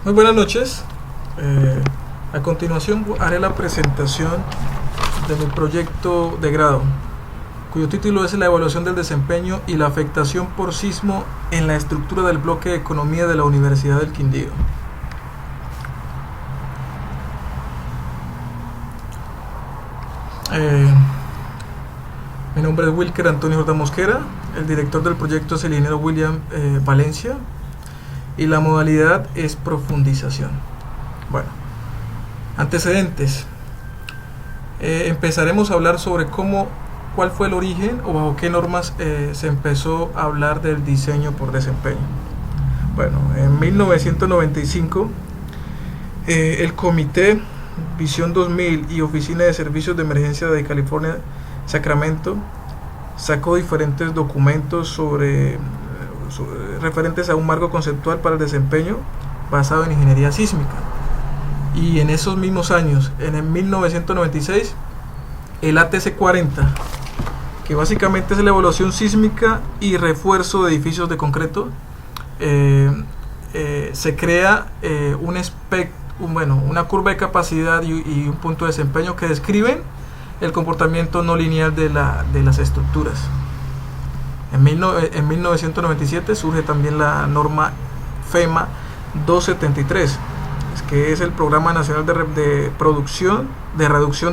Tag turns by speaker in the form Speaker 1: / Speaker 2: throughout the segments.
Speaker 1: Muy buenas noches. A continuación haré la presentación de mi proyecto de grado, cuyo título es la evaluación del desempeño y la afectación por sismo en la estructura del bloque de economía de la Universidad del Quindío. Mi nombre es Wilker Antonio Jordán Mosquera, el director del proyecto es el ingeniero William Valencia y la modalidad es profundización. Bueno, antecedentes. Empezaremos a hablar sobre cuál fue el origen o bajo qué normas se empezó a hablar del diseño por desempeño. Bueno, en 1995 el Comité Visión 2000 y Oficina de Servicios de Emergencia de California, Sacramento, sacó diferentes documentos referentes a un marco conceptual para el desempeño basado en ingeniería sísmica. Y en esos mismos años, en el 1996, el ATC 40, que básicamente es la evaluación sísmica y refuerzo de edificios de concreto, se crea una curva de capacidad y un punto de desempeño que describen el comportamiento no lineal de las estructuras. En 1997 surge también la norma FEMA 273, que es el Programa Nacional de Reducción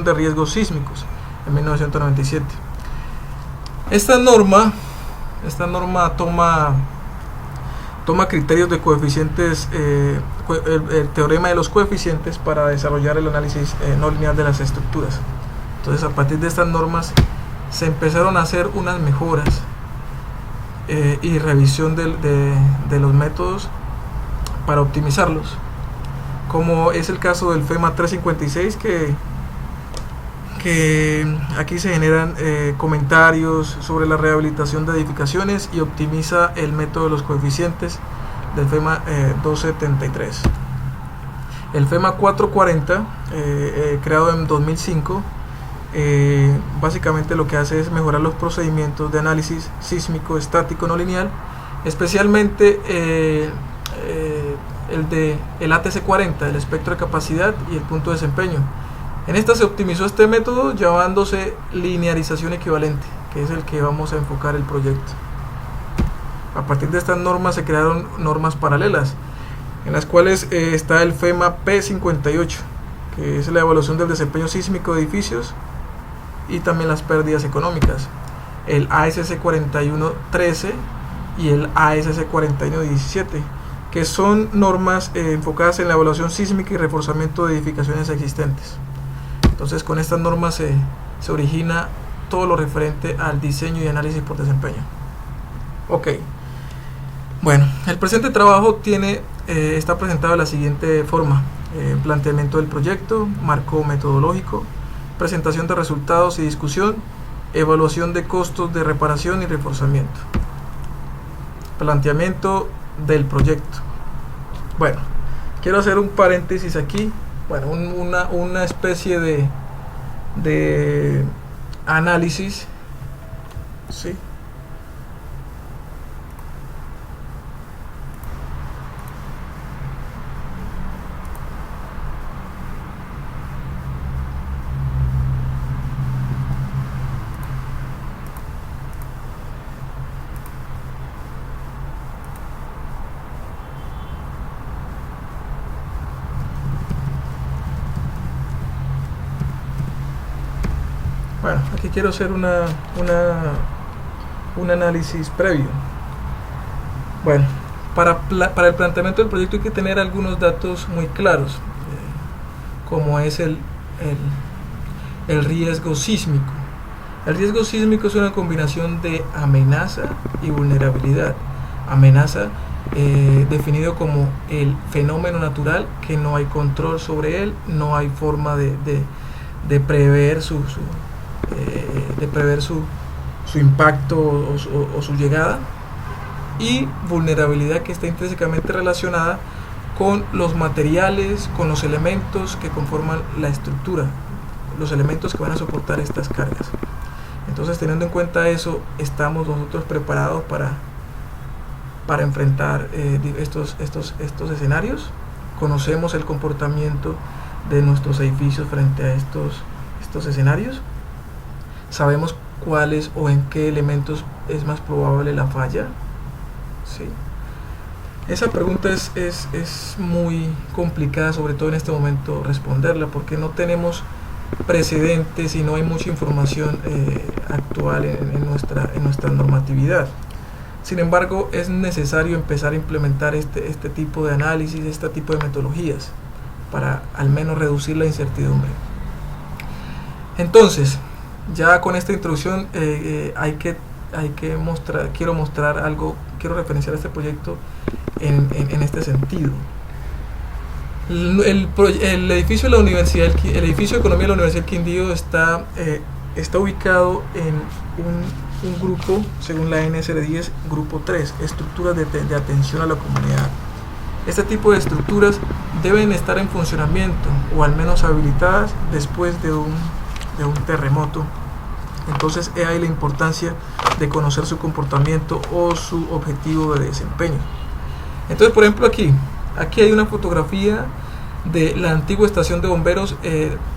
Speaker 1: de Riesgos Sísmicos, en 1997. Esta norma toma criterios de coeficientes, el teorema de los coeficientes para desarrollar el análisis no lineal de las estructuras. Entonces, a partir de estas normas se empezaron a hacer unas mejoras y revisión de los métodos para optimizarlos, como es el caso del FEMA 356, que aquí se generan comentarios sobre la rehabilitación de edificaciones y optimiza el método de los coeficientes del FEMA 273. El FEMA 440, creado en 2005, básicamente lo que hace es mejorar los procedimientos de análisis sísmico estático no lineal, especialmente el ATC 40, el espectro de capacidad y el punto de desempeño. En esta se optimizó este método llamándose linearización equivalente, que es el que vamos a enfocar el proyecto. A partir de estas normas se crearon normas paralelas, en las cuales está el FEMA P58, que es la evaluación del desempeño sísmico de edificios y también las pérdidas económicas, el ASC 4113 y el ASC 4117, que son normas enfocadas en la evaluación sísmica y reforzamiento de edificaciones existentes. Entonces, con estas normas se origina todo lo referente al diseño y análisis por desempeño. Ok, bueno, el presente trabajo está presentado de la siguiente forma: planteamiento del proyecto, marco metodológico, presentación de resultados y discusión, evaluación de costos de reparación y reforzamiento. Planteamiento del proyecto. Bueno, quiero hacer un paréntesis aquí. Bueno, una especie de análisis, ¿sí? Bueno, aquí quiero hacer un análisis previo. Bueno, para el planteamiento del proyecto hay que tener algunos datos muy claros, como es el riesgo sísmico. El riesgo sísmico es una combinación de amenaza y vulnerabilidad. Amenaza, definido como el fenómeno natural que no hay control sobre él, no hay forma de prever su impacto o su llegada, y vulnerabilidad, que está intrínsecamente relacionada con los materiales, con los elementos que conforman la estructura, los elementos que van a soportar estas cargas. Entonces, teniendo en cuenta eso, estamos nosotros preparados para enfrentar estos escenarios. conocemos el comportamiento de nuestros edificios frente a estos escenarios, sabemos cuáles o en qué elementos es más probable la falla. ¿Sí? Esa pregunta es muy complicada, sobre todo en este momento, responderla, porque no tenemos precedentes y no hay mucha información actual en nuestra normatividad. Sin embargo, es necesario empezar a implementar este tipo de análisis, este tipo de metodologías, para al menos reducir la incertidumbre. Entonces, ya con esta introducción quiero referenciar este proyecto en este sentido. El edificio de la Universidad, el edificio de Economía de la Universidad del Quindío está ubicado en un grupo, según la NSR 10, grupo 3, estructuras de atención a la comunidad. Este tipo de estructuras deben estar en funcionamiento o al menos habilitadas después de un terremoto. Entonces es ahí la importancia de conocer su comportamiento o su objetivo de desempeño. Entonces, por ejemplo, aquí hay una fotografía de la antigua estación de bomberos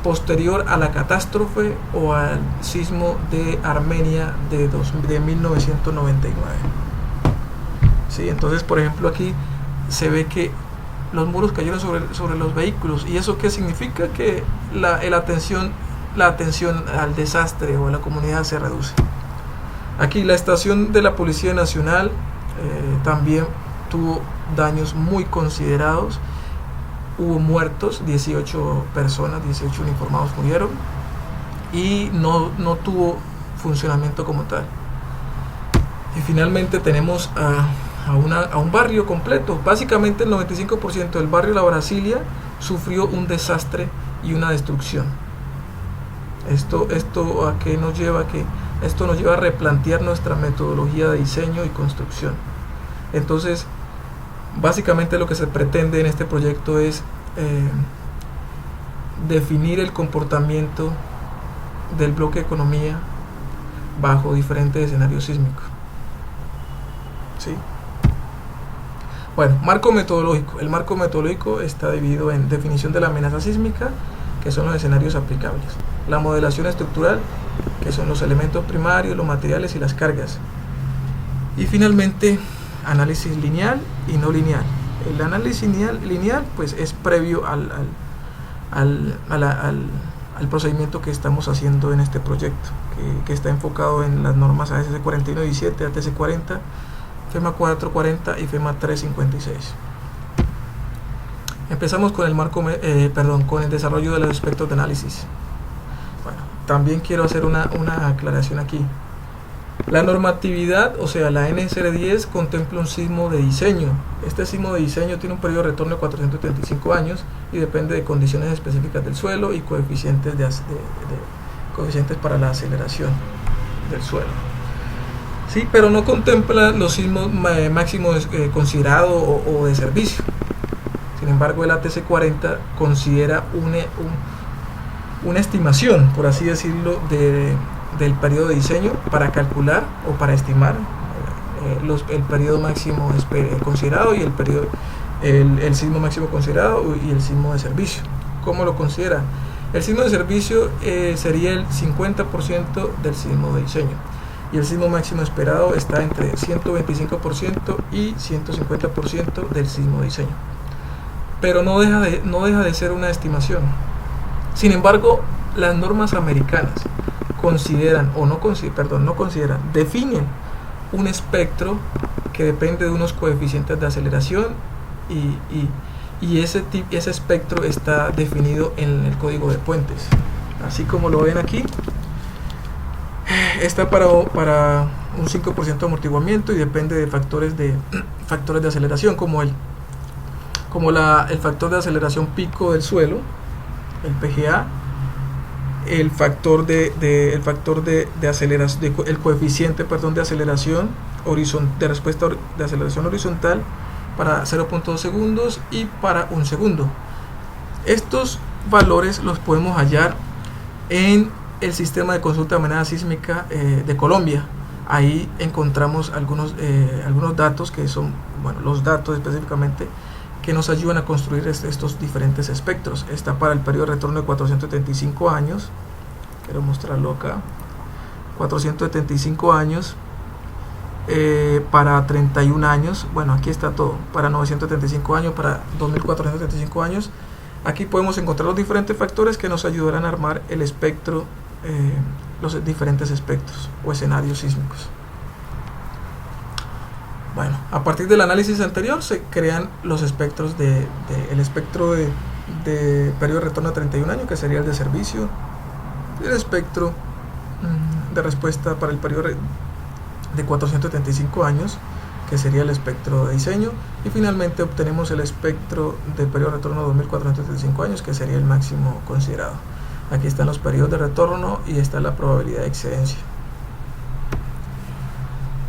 Speaker 1: posterior a la catástrofe o al sismo de Armenia de 1999. ¿Sí? Entonces, por ejemplo, aquí se ve que los muros cayeron sobre los vehículos. ¿Y eso qué significa? Que la atención al desastre o a la comunidad se reduce. Aquí la estación de la Policía Nacional también tuvo daños muy considerados. Hubo muertos, 18 personas, 18 uniformados murieron y no tuvo funcionamiento como tal. Y finalmente tenemos a un barrio completo. Básicamente el 95% del barrio La Brasilia sufrió un desastre y una destrucción. Esto a qué nos lleva, esto nos lleva a replantear nuestra metodología de diseño y construcción. Entonces, básicamente lo que se pretende en este proyecto es definir el comportamiento del bloque de economía bajo diferentes escenarios sísmicos. ¿Sí? Bueno, marco metodológico. El marco metodológico está dividido en definición de la amenaza sísmica, que son los escenarios aplicables; la modelación estructural, que son los elementos primarios, los materiales y las cargas; y finalmente análisis lineal y no lineal. El análisis lineal pues es previo al procedimiento que estamos haciendo en este proyecto, que está enfocado en las normas ASC 4117, ATC 40, FEMA 440 y FEMA 356. Empezamos con con el desarrollo de los aspectos de análisis. Bueno, también quiero hacer una aclaración aquí. La normatividad, o sea, la NSR 10, contempla un sismo de diseño. Este sismo de diseño tiene un periodo de retorno de 435 años y depende de condiciones específicas del suelo y coeficientes para la aceleración del suelo. Sí, pero no contempla los sismos máximos considerados o de servicio. Sin embargo, el ATC 40 considera una estimación, por así decirlo, del periodo de diseño para calcular o para estimar el periodo máximo considerado y el sismo máximo considerado y el sismo de servicio. ¿Cómo lo considera? El sismo de servicio sería el 50% del sismo de diseño, y el sismo máximo esperado está entre 125% y 150% del sismo de diseño, pero no deja de ser una estimación. Sin embargo, las normas americanas definen un espectro que depende de unos coeficientes de aceleración y ese espectro está definido en el código de puentes. Así como lo ven aquí, está para un 5% de amortiguamiento y depende de factores de aceleración como el factor de aceleración pico del suelo, el PGA, el coeficiente de aceleración de respuesta de aceleración horizontal para 0.2 segundos y para 1 segundo. Estos valores los podemos hallar en el sistema de consulta de amenaza sísmica de Colombia. Ahí encontramos algunos datos que son, los datos específicamente que nos ayudan a construir estos diferentes espectros. Está para el periodo de retorno de 475 años, quiero mostrarlo acá, 475 años, para 31 años, bueno, aquí está todo, para 975 años, para 2475 años. Aquí podemos encontrar los diferentes factores que nos ayudarán a armar el espectro, los diferentes espectros o escenarios sísmicos. Bueno, a partir del análisis anterior se crean los espectros el espectro de periodo de retorno a 31 años, que sería el de servicio, el espectro de respuesta para el periodo de 475 años, que sería el espectro de diseño, y finalmente obtenemos el espectro de periodo de retorno a 2475 años, que sería el máximo considerado. Aquí están los periodos de retorno y está la probabilidad de excedencia.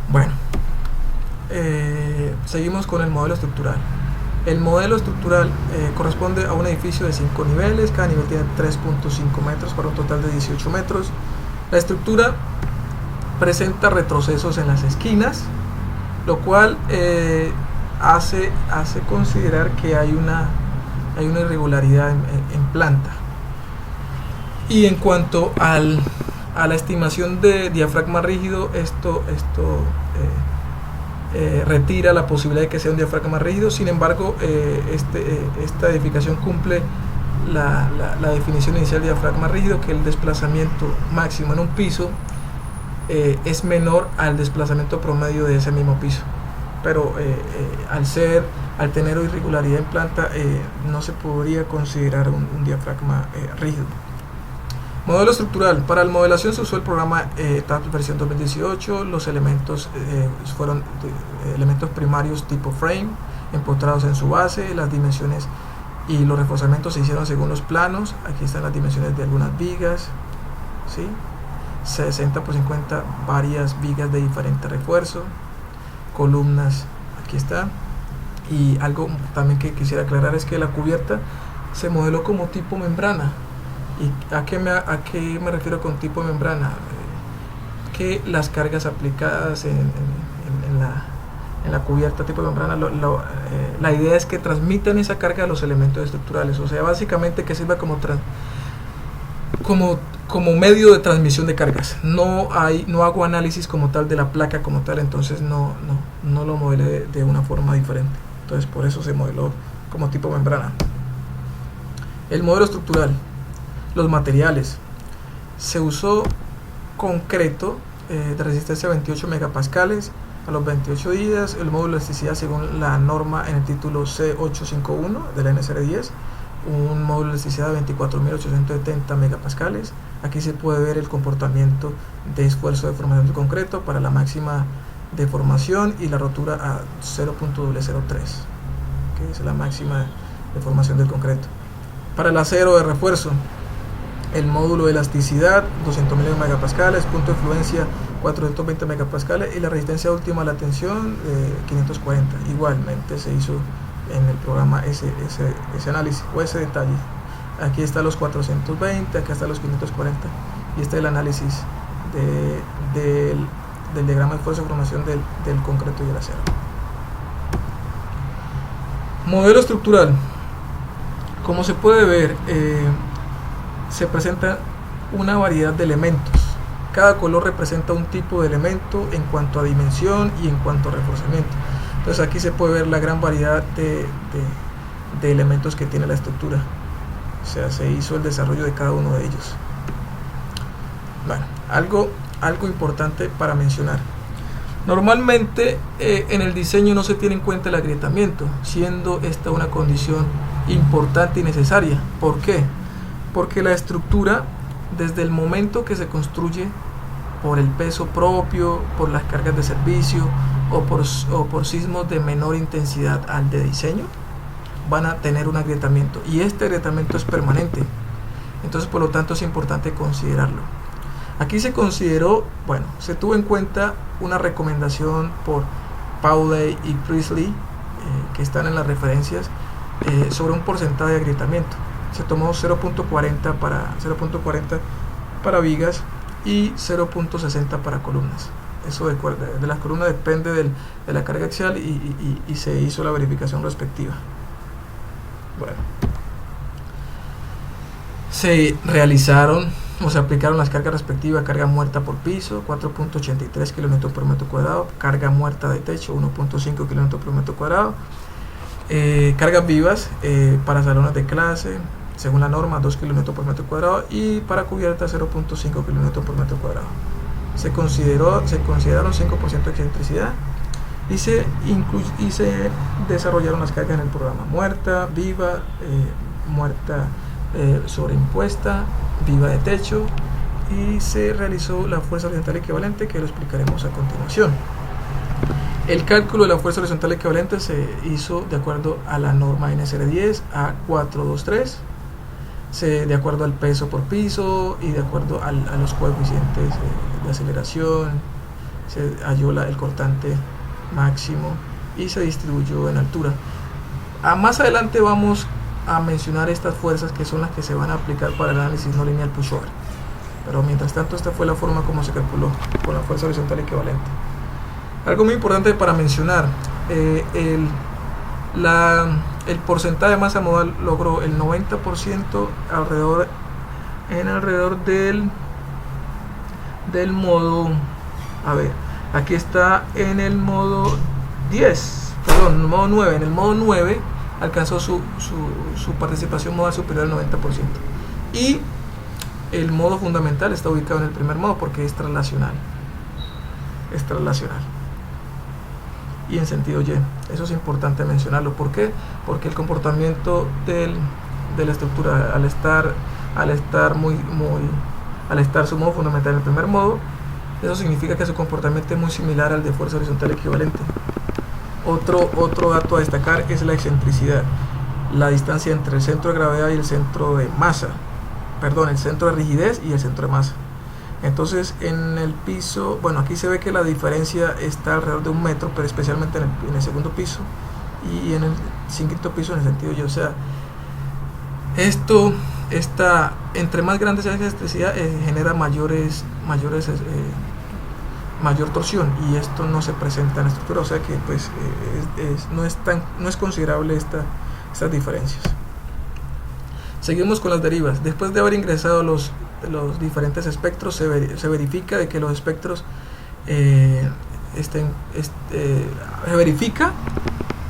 Speaker 1: Bueno, seguimos con el modelo estructural. El modelo estructural corresponde a un edificio de 5 niveles, cada nivel tiene 3.5 metros para un total de 18 metros. La estructura presenta retrocesos en las esquinas, lo cual hace considerar que hay una irregularidad en planta. Y en cuanto a la estimación de diafragma rígido, esto retira la posibilidad de que sea un diafragma rígido. Sin embargo, esta edificación cumple la definición inicial de diafragma rígido, que el desplazamiento máximo en un piso es menor al desplazamiento promedio de ese mismo piso, pero al tener irregularidad en planta, no se podría considerar un diafragma rígido. Modelo estructural. Para la modelación se usó el programa TAPS versión 2018. Los elementos fueron elementos primarios tipo frame, empotrados en su base. Las dimensiones y los reforzamientos se hicieron según los planos. Aquí están las dimensiones de algunas vigas, ¿sí? 60 por 50, varias vigas de diferente refuerzo, columnas, aquí está. Y algo también que quisiera aclarar es que la cubierta se modeló como tipo membrana. ¿Y a qué me refiero con tipo membrana? Que las cargas aplicadas en la cubierta tipo membrana, la idea es que transmitan esa carga a los elementos estructurales, o sea, básicamente que sirva como medio de transmisión de cargas. No hago análisis como tal de la placa como tal, entonces no lo modelé de una forma diferente. Entonces por eso se modeló como tipo membrana. El modelo estructural. Los materiales. Se usó concreto de resistencia a 28 megapascales a los 28 días. El módulo de elasticidad según la norma en el título C851 de la NSR 10. Un módulo de elasticidad de 24.870 megapascales. Aquí se puede ver el comportamiento de esfuerzo de formación del concreto para la máxima deformación y la rotura a 0.003, que es la máxima deformación del concreto. Para el acero de refuerzo, el módulo de elasticidad 200.000 megapascales, punto de fluencia 420 megapascales y la resistencia última a la tensión 540. Igualmente se hizo en el programa ese análisis o ese detalle. Aquí está los 420, acá está los 540 y este es el análisis del diagrama de fuerza de formación del concreto y el acero. Modelo estructural. Como se puede ver, se presenta una variedad de elementos. Cada color representa un tipo de elemento en cuanto a dimensión y en cuanto a reforzamiento. Entonces aquí se puede ver la gran variedad de elementos que tiene la estructura. O sea, se hizo el desarrollo de cada uno de ellos. Bueno, algo importante para mencionar. Normalmente en el diseño no se tiene en cuenta el agrietamiento, siendo esta una condición importante y necesaria. ¿Por qué? Porque la estructura, desde el momento que se construye, por el peso propio, por las cargas de servicio o por sismos de menor intensidad al de diseño, van a tener un agrietamiento, y este agrietamiento es permanente. Entonces, por lo tanto, es importante considerarlo. Aquí se consideró, se tuvo en cuenta una recomendación por Pauday y Priestley, que están en las referencias, sobre un porcentaje de agrietamiento. Se tomó 0.40 para vigas y 0.60 para columnas. Eso de las columnas depende de la carga axial y se hizo la verificación respectiva. Bueno, se realizaron o se aplicaron las cargas respectivas: carga muerta por piso 4.83 kN por metro cuadrado, carga muerta de techo 1.5 kN por metro cuadrado, cargas vivas para salones de clase según la norma 2 kN por metro cuadrado, y para cubierta 0.5 kN por metro cuadrado. Se consideraron 5% de excentricidad y se desarrollaron las cargas en el programa: muerta, viva, muerta sobreimpuesta, viva de techo, y se realizó la fuerza horizontal equivalente, que lo explicaremos a continuación. El cálculo de la fuerza horizontal equivalente se hizo de acuerdo a la norma NSR10 A423, de acuerdo al peso por piso y de acuerdo a los coeficientes de aceleración. Se halló el cortante máximo y se distribuyó en altura. Más adelante vamos a mencionar estas fuerzas, que son las que se van a aplicar para el análisis no lineal pushover, pero mientras tanto esta fue la forma como se calculó con la fuerza horizontal equivalente. Algo muy importante para mencionar: el porcentaje de masa modal logró el 90% alrededor del modo, a ver, aquí está en el modo 10, perdón, en el modo 9. En el modo 9 alcanzó su participación modal superior al 90%, y el modo fundamental está ubicado en el primer modo porque es traslacional y en sentido Y. Eso es importante mencionarlo. ¿Por qué? Porque el comportamiento de la estructura, al estar su modo fundamental en el primer modo, eso significa que su comportamiento es muy similar al de fuerza horizontal equivalente. Otro dato a destacar es la excentricidad, la distancia entre el centro de gravedad y el centro de masa, el centro de rigidez y el centro de masa. Entonces, en el piso, bueno, aquí se ve que la diferencia está alrededor de 1 metro, pero especialmente en el segundo piso y en el quinto piso en el sentido Y. O sea, entre más grande sea la excentricidad, genera mayor torsión, y esto no se presenta en la estructura. O sea que pues no es considerable estas diferencias. Seguimos con las derivas. Después de haber ingresado los diferentes espectros, se verifica de que los espectros se verifica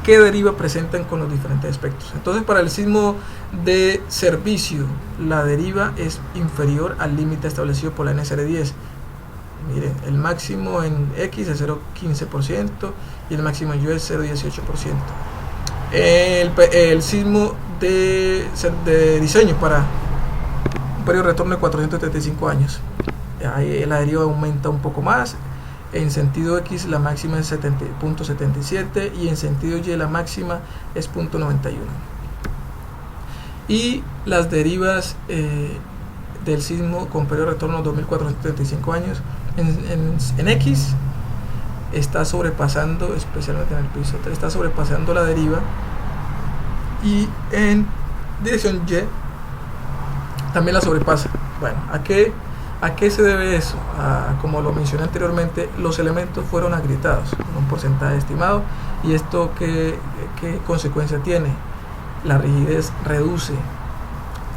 Speaker 1: qué deriva presentan con los diferentes espectros. Entonces, para el sismo de servicio, la deriva es inferior al límite establecido por la NSR10. Miren, el máximo en X es 0.15% y el máximo en Y es 0.18%. El sismo de diseño para un periodo de retorno de 435 años, ahí la deriva aumenta un poco más. En sentido X la máxima es 0.77 y en sentido Y la máxima es 0.91. Y las derivas del sismo con periodo de retorno de 2435 años en X está sobrepasando, especialmente en el piso 3, está sobrepasando la deriva, y en dirección Y también la sobrepasa. Bueno, ¿a qué se debe eso? Como lo mencioné anteriormente, los elementos fueron agrietados con un porcentaje estimado, y esto ¿qué consecuencia tiene? La rigidez reduce,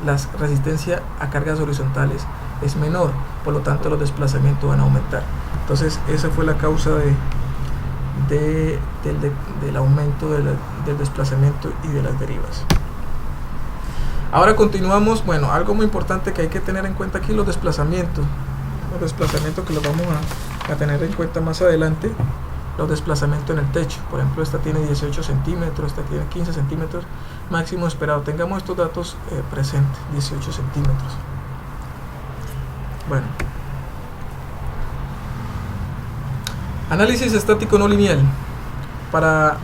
Speaker 1: la resistencia a cargas horizontales es menor, por lo tanto los desplazamientos van a aumentar. Entonces esa fue la causa del aumento del desplazamiento y de las derivas. Ahora continuamos. Bueno, algo muy importante que hay que tener en cuenta aquí: los desplazamientos que los vamos a tener en cuenta más adelante. Los desplazamientos en el techo, por ejemplo, esta tiene 18 centímetros, esta tiene 15 centímetros máximo esperado. Tengamos estos datos presentes: 18 centímetros. Bueno, análisis estático no lineal. Para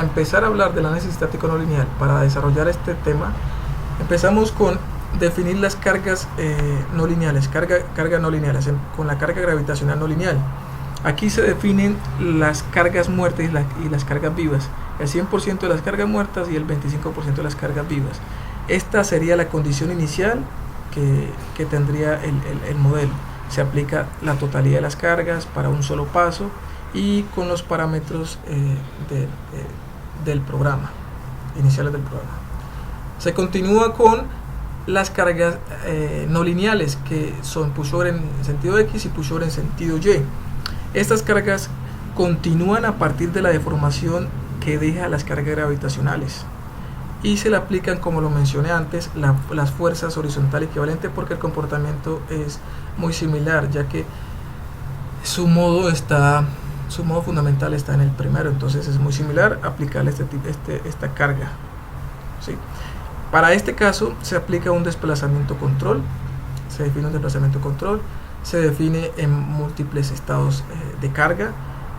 Speaker 1: empezar a hablar del análisis estático no lineal, para desarrollar este tema, empezamos con definir las cargas no lineales, carga no lineales, con la carga gravitacional no lineal. Aquí se definen las cargas muertas y las cargas vivas, el 100% de las cargas muertas y el 25% de las cargas vivas. Esta sería la condición inicial que tendría el modelo. Se aplica la totalidad de las cargas para un solo paso y con los parámetros del programa, iniciales del programa. Se continúa con las cargas no lineales, que son pushover en sentido X y pushover en sentido Y. Estas cargas continúan a partir de la deformación que deja las cargas gravitacionales y se le aplican, como lo mencioné antes, las fuerzas horizontal equivalentes, porque el comportamiento es muy similar, ya que su modo fundamental está en el primero, entonces es muy similar aplicarle esta carga, ¿sí? Para este caso se aplica un desplazamiento control, se define un desplazamiento control, se define en múltiples estados de carga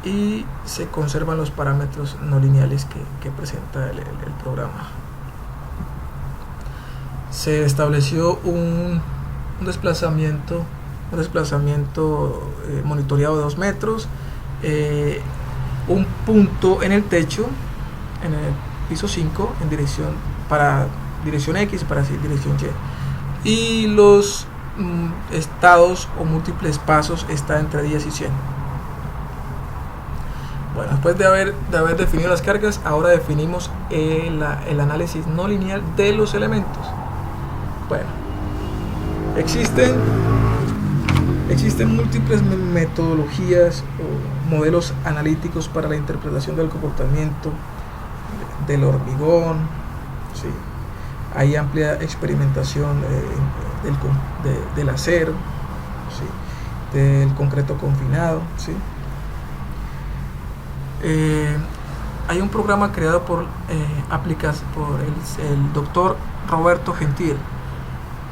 Speaker 1: y se conservan los parámetros no lineales que presenta el programa. Se estableció un desplazamiento monitoreado de 2 metros, un punto en el techo, en el piso 5, en dirección X y para dirección Y, y los estados o múltiples pasos está entre 10 y 100. Bueno, después de haber definido las cargas, ahora definimos el análisis no lineal de los elementos. Bueno, existen múltiples metodologías o modelos analíticos para la interpretación del comportamiento del hormigón, ¿sí? Hay amplia experimentación del acero, ¿sí? Del concreto confinado, ¿sí? Hay un programa creado por el doctor Roberto Gentil,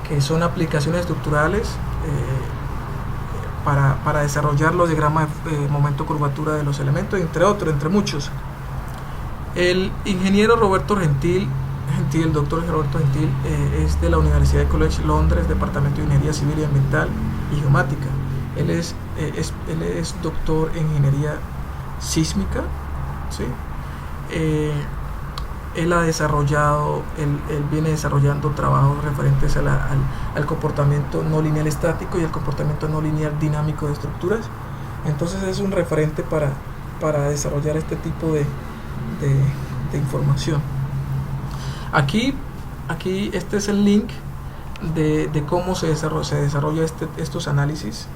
Speaker 1: que son aplicaciones estructurales para desarrollar los diagramas de momento curvatura de los elementos, entre muchos. El ingeniero Roberto Gentil, el doctor Roberto Gentil, es de la Universidad de College Londres, Departamento de Ingeniería Civil y Ambiental y Geomática. Él es doctor en ingeniería sísmica, ¿sí? Él viene desarrollando trabajos referentes al comportamiento no lineal estático y el comportamiento no lineal dinámico de estructuras. Entonces es un referente para desarrollar este tipo de información. Aquí este es el link de cómo se desarrolla estos análisis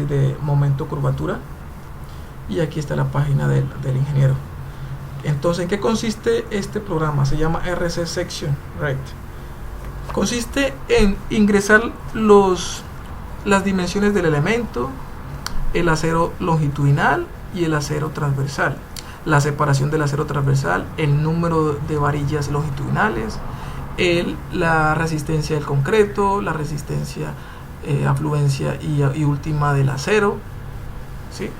Speaker 1: de momento curvatura, y aquí está la página del ingeniero. Entonces, ¿en qué consiste este programa? Se llama RC Section, right? Consiste en ingresar las dimensiones del elemento, el acero longitudinal y el acero transversal, la separación del acero transversal, el número de varillas longitudinales, la resistencia del concreto, la resistencia, afluencia y última del acero, ¿sí?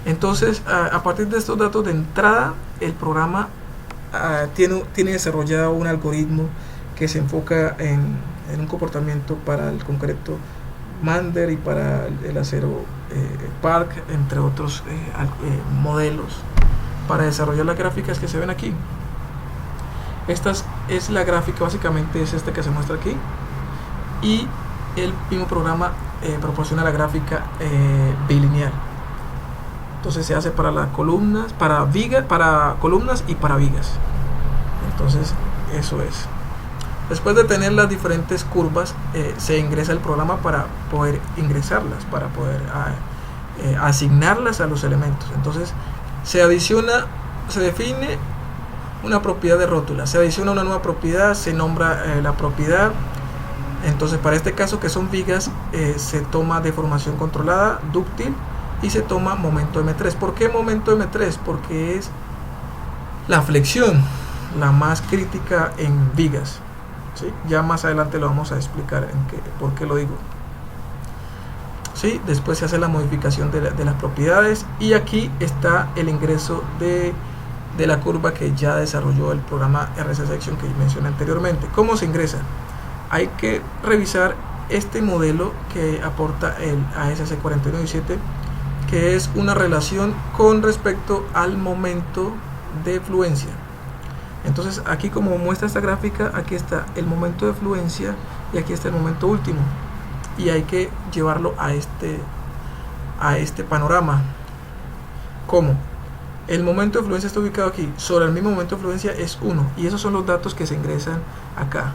Speaker 1: Entonces, a partir de estos datos de entrada, el programa tiene desarrollado un algoritmo que se enfoca en un comportamiento para el concreto Mander y para el acero Park, entre otros modelos, para desarrollar las gráficas que se ven aquí. Esta es la gráfica, básicamente es esta que se muestra aquí, y el mismo programa proporciona la gráfica bilineal. Entonces se hace para las columnas, para columnas y para vigas. Entonces eso es. Después de tener las diferentes curvas, se ingresa el programa para poder ingresarlas, para poder asignarlas a los elementos. Entonces se define una propiedad de rótula, se adiciona una nueva propiedad, se nombra la propiedad. Entonces, para este caso, que son vigas, se toma deformación controlada, dúctil, y se toma momento M3. ¿Por qué momento M3? Porque es la flexión la más crítica en vigas, ¿sí? Ya más adelante lo vamos a explicar por qué lo digo, ¿sí? Después se hace la modificación de las propiedades, y aquí está el ingreso de la curva que ya desarrolló el programa RC Section que mencioné anteriormente. ¿Cómo se ingresa? Hay que revisar este modelo que aporta el ASC 4117, que es una relación con respecto al momento de fluencia. Entonces, aquí, como muestra esta gráfica, aquí está el momento de fluencia y aquí está el momento último, y hay que llevarlo a este panorama. ¿Cómo? el momento de fluencia está ubicado aquí, sobre el mismo momento de fluencia es 1, y esos son los datos que se ingresan acá.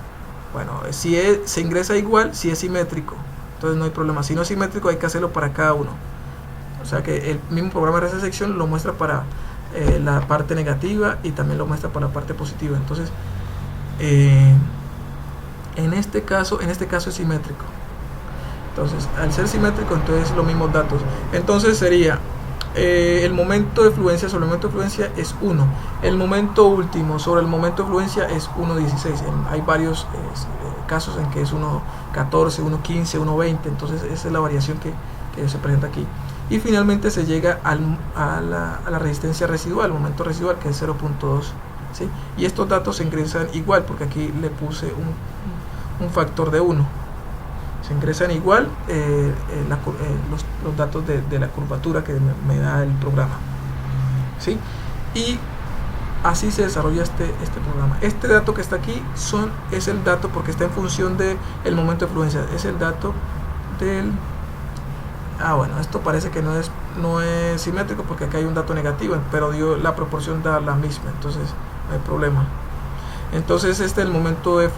Speaker 1: Bueno, si se ingresa igual, si es simétrico, entonces no hay problema. Si no es simétrico, hay que hacerlo para cada uno. O sea que el mismo programa de resección lo muestra para la parte negativa y también lo muestra para la parte positiva. Entonces, en este caso es simétrico. Entonces, al ser simétrico, entonces los mismos datos. Entonces sería el momento de fluencia sobre el momento de fluencia es 1. El momento último sobre el momento de fluencia es 1.16. Hay varios casos en que es 1.14, 1.15, 1.20. Entonces esa es la variación que se presenta aquí. Y finalmente se llega a la resistencia residual, el momento residual, que es 0.2. ¿sí? Y estos datos se ingresan igual, porque aquí le puse un factor de 1. Se ingresan igual los datos de la curvatura que me da el programa. ¿sí? Y así se desarrolla este programa. Este dato que está aquí es el dato, porque está en función del momento de fluencia. Es el dato del... bueno, esto parece que no es simétrico, porque acá hay un dato negativo, pero la proporción da la misma, entonces no hay problema. Entonces este es el momento de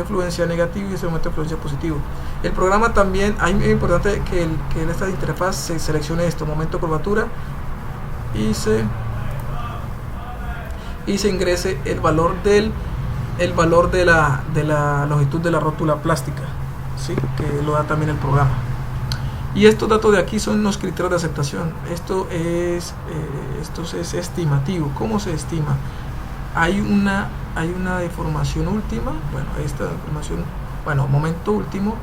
Speaker 1: fluencia negativo y este es el momento de fluencia positivo. El programa también, es importante que en esta interfaz se seleccione esto, momento curvatura, y se ingrese el valor de la longitud de la rótula plástica, ¿sí? Que lo da también el programa. Y estos datos de aquí son los criterios de aceptación. Esto es estimativo. ¿Cómo se estima? Hay una deformación última, esta deformación, momento último,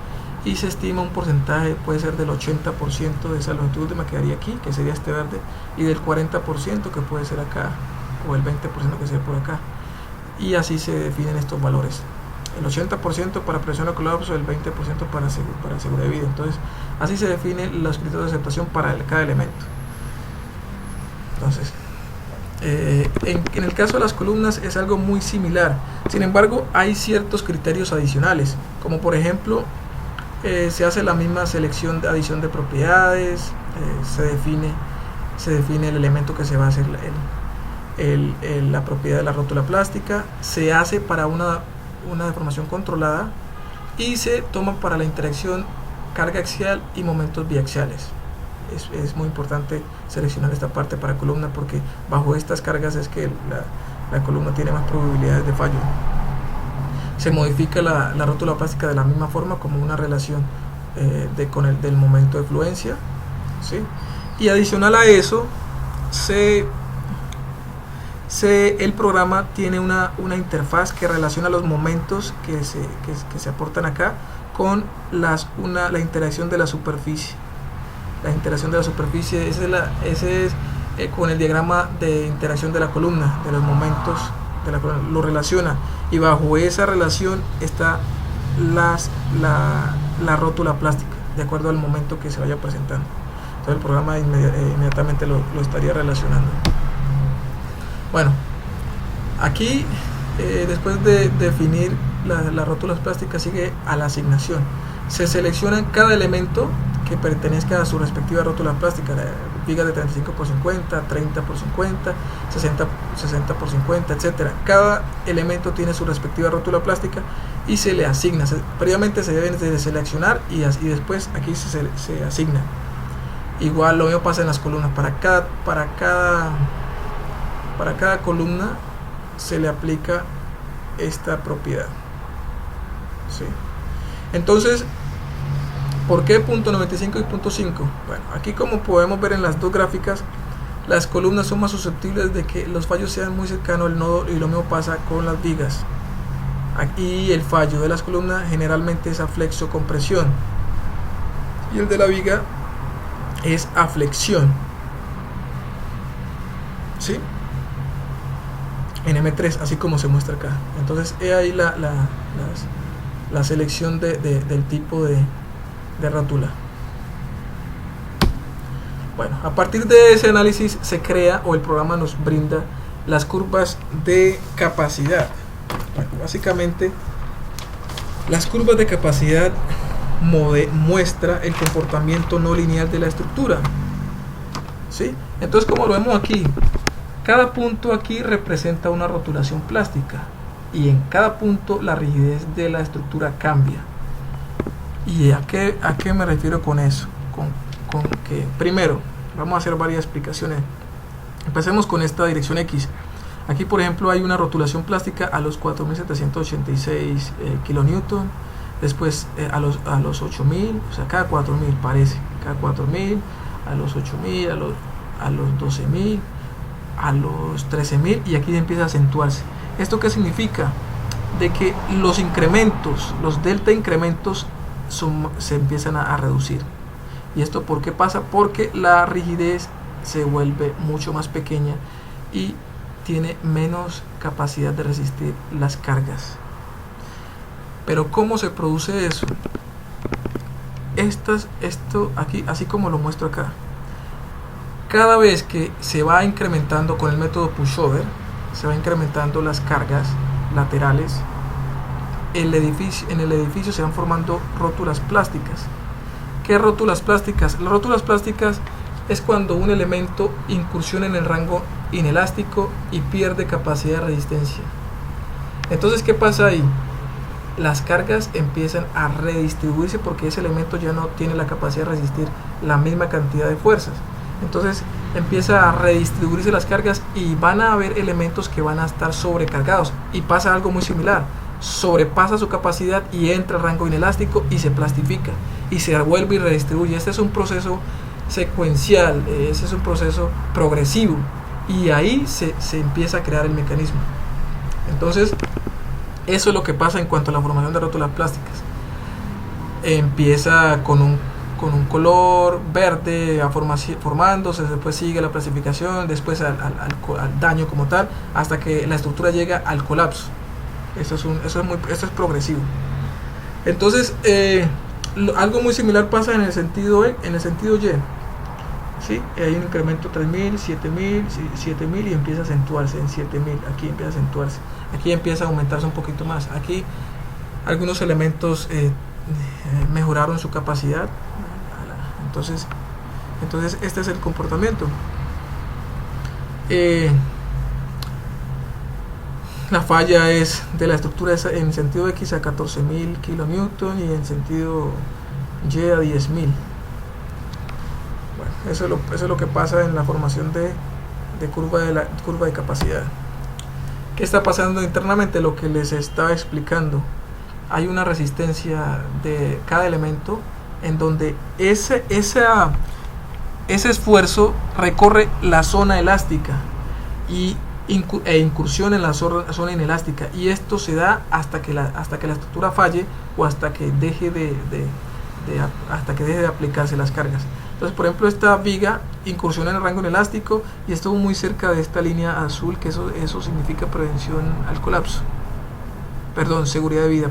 Speaker 1: y se estima un porcentaje, puede ser del 80% de esa longitud última que quedaría aquí, que sería este verde, y del 40% que puede ser acá, o el 20% que sería por acá. Y así se definen estos valores. El 80% para presión a colapso, el 20% para seguridad de vida. Entonces, así se definen los criterios de aceptación para cada elemento. Entonces, en el caso de las columnas es algo muy similar. Sin embargo, hay ciertos criterios adicionales, como por ejemplo, se hace la misma selección de adición de propiedades, se define el elemento que se va a hacer la propiedad de la rótula plástica, se hace para una deformación controlada y se toma para la interacción carga axial y momentos biaxiales. Es muy importante seleccionar esta parte para columna, porque bajo estas cargas es que la columna tiene más probabilidades de fallo. Se modifica la rótula plástica de la misma forma, como una relación del momento de fluencia, ¿sí? Y adicional a eso, el programa tiene una interfaz que relaciona los momentos que se aportan acá con la interacción de la superficie. La interacción de la superficie, ese es con el diagrama de interacción de la columna, de los momentos de la columna, lo relaciona, y bajo esa relación está la rótula plástica, de acuerdo al momento que se vaya presentando. Entonces el programa inmediatamente lo estaría relacionando. Bueno, aquí después de definir las rótulas plásticas, sigue a la asignación. Se selecciona cada elemento que pertenezca a su respectiva rótula plástica, vigas de 35 por 50, 30 por 50, 60 por 50, etc. Cada elemento tiene su respectiva rótula plástica y se le asigna. Previamente se deben de seleccionar y después aquí se asigna. Igual lo mismo pasa en las columnas. Para cada columna se le aplica esta propiedad, ¿sí? Entonces, ¿por qué punto 95 y punto 5? Bueno, aquí, como podemos ver en las dos gráficas, las columnas son más susceptibles de que los fallos sean muy cercanos al nodo, y lo mismo pasa con las vigas. Aquí el fallo de las columnas generalmente es a flexo-compresión y el de la viga es a flexión, ¿sí? En M3, así como se muestra acá. Entonces he ahí la selección del tipo de rótula. Bueno, a partir de ese análisis se crea, o el programa nos brinda, las curvas de capacidad. Bueno, básicamente las curvas de capacidad muestra el comportamiento no lineal de la estructura, ¿sí? Entonces, como lo vemos aquí, Cada punto aquí representa una rotulación plástica y en cada punto la rigidez de la estructura cambia. ¿Y a qué me refiero con eso? Con que primero vamos a hacer varias explicaciones. Empecemos con esta dirección X. Aquí por ejemplo hay una rotulación plástica a los 4786 kilonewton, después a los 8000, o sea cada 4000 parece, cada 4000, a los 8000, a los 12000, a los 13000, y aquí empieza a acentuarse. ¿Esto qué significa? De que los incrementos, los delta incrementos se empiezan a reducir. ¿Y esto por qué pasa? Porque la rigidez se vuelve mucho más pequeña y tiene menos capacidad de resistir las cargas. Pero ¿cómo se produce eso? Esto aquí, así como lo muestro acá, cada vez que se va incrementando con el método pushover, se va incrementando las cargas laterales, en el edificio se van formando rótulas plásticas. ¿Qué rótulas plásticas? Las rótulas plásticas es cuando un elemento incursiona en el rango inelástico y pierde capacidad de resistencia. Entonces, ¿qué pasa ahí? Las cargas empiezan a redistribuirse porque ese elemento ya no tiene la capacidad de resistir la misma cantidad de fuerzas. Entonces empieza a redistribuirse las cargas y van a haber elementos que van a estar sobrecargados, y pasa algo muy similar: sobrepasa su capacidad y entra al rango inelástico y se plastifica y se vuelve y redistribuye. Este es un proceso secuencial, ese es un proceso progresivo, y ahí se empieza a crear el mecanismo. Entonces eso es lo que pasa en cuanto a la formación de rótulas plásticas. Empieza con un color verde formándose, después sigue la plastificación, después al daño como tal, hasta que la estructura llega al colapso. Eso es progresivo. Entonces algo muy similar pasa en el sentido Y. ¿Sí? Hay un incremento 3000, 7000 y empieza a acentuarse en 7000. Aquí empieza a acentuarse, aquí empieza a aumentarse un poquito más. Aquí algunos elementos mejoraron su capacidad. Entonces este es el comportamiento. La falla es de la estructura en sentido X a 14000 kilonewton y en sentido Y a 10000. Bueno, eso es lo que pasa en la formación de curva de capacidad. ¿Qué está pasando internamente? Lo que les estaba explicando. Hay una resistencia de cada elemento en donde ese esfuerzo recorre la zona elástica e incursión en la zona inelástica, y esto se da hasta que la estructura falle o hasta que deje de aplicarse las cargas. Entonces, por ejemplo, esta viga incursiona en el rango inelástico y estuvo muy cerca de esta línea azul, que eso significa prevención al colapso. Seguridad de vida.